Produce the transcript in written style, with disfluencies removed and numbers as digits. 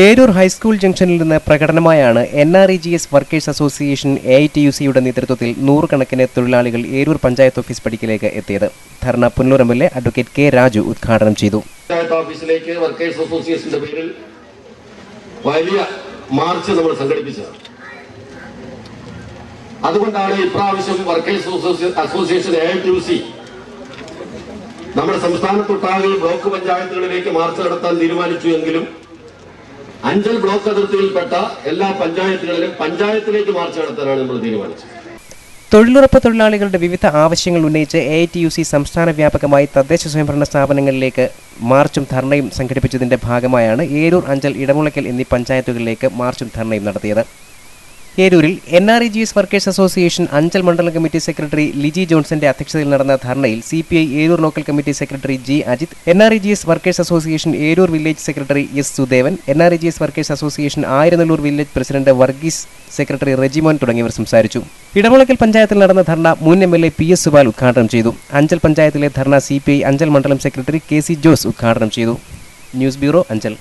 Eroor high school ജംഗ്ഷനിൽ നിന്ന് പ്രകടനമായാണ് NREGS വർക്കേഴ്സ് അസോസിയേഷൻ AITUCയുടെ നേതൃത്വത്തിൽ നൂറുകണക്കിന് തൊഴിലാളികൾ ഏരൂർ പഞ്ചായത്ത് ഓഫീസ് പടിക്കലേക്ക് എത്തിയത്. ധർണ Punnoor MLA advocate K Raju ഉദ്ഘാടനം ചെയ്തു. പഞ്ചായത്ത് ഓഫീസിലേക്ക് വർക്കേഴ്സ് അസോസിയേഷന്റെ പേരിൽ വലിയ മാർച്ച് നമ്മൾ സംഘടിപ്പിച്ചത്. അതുകൊണ്ടാണ് ഇപ്രാവശ്യം വർക്കേഴ്സ് അസോസിയേഷൻ AITUC നമ്മുടെ സംസ്ഥാനത്തൊട്ടാകെ ബ്ലോക്ക് പഞ്ചായത്തുകളിലേക്ക് മാർച്ച് നടത്താൻ തീരുമാനിച്ചു. എങ്കിലും അഞ്ചൽ ബ്ലോക്ക് അതിർത്തിയിൽപ്പെട്ട എല്ലാ പഞ്ചായത്തുകളിലും പഞ്ചായത്തിലേക്ക് മാർച്ച് നടത്താനാണ് നമ്മൾ തീരുമാനിച്ചത്. തൊഴിലുറപ്പ് തൊഴിലാളികളുടെ വിവിധ ആവശ്യങ്ങൾ ഉന്നയിച്ച് AITUC സംസ്ഥാന വ്യാപകമായി തദ്ദേശ സ്വയംഭരണ സ്ഥാപനങ്ങളിലേക്ക് മാർച്ചും ധർണയും സംഘടിപ്പിച്ചതിന്റെ ഭാഗമായാണ് ഏരൂർ, അഞ്ചൽ, ഇടമുളയ്ക്കൽ എന്നീ പഞ്ചായത്തുകളിലേക്ക് മാർച്ചും ധർണയും നടത്തിയത്. ഏരൂരിൽ NREGS വർക്കേഴ്സ് അസോസിയേഷൻ അഞ്ചൽ മണ്ഡലം കമ്മിറ്റി സെക്രട്ടറി ലിജി ജോൺസന്റെ അധ്യക്ഷതയിൽ നടന്ന ധർണയിൽ CPI Eroor local committee secretary G Ajith, NREGS workers association Eroor village secretary S Sudevan, NREGS workers association Ayiranalloor village president Varghese, secretary Rejimon തുടങ്ങിയവർ സംസാരിച്ചു. ഇടമുളയ്ക്കൽ പഞ്ചായത്തിൽ നടന്ന ധർണ മുൻ MLA PS സുബാൽ ഉദ്ഘാടനം ചെയ്തു. അഞ്ചൽ പഞ്ചായത്തിലെ ധർണ CPI അഞ്ചൽ മണ്ഡലം സെക്രട്ടറി KC ജോസ് ഉദ്ഘാടനം ചെയ്തു. News bureau, Anchal.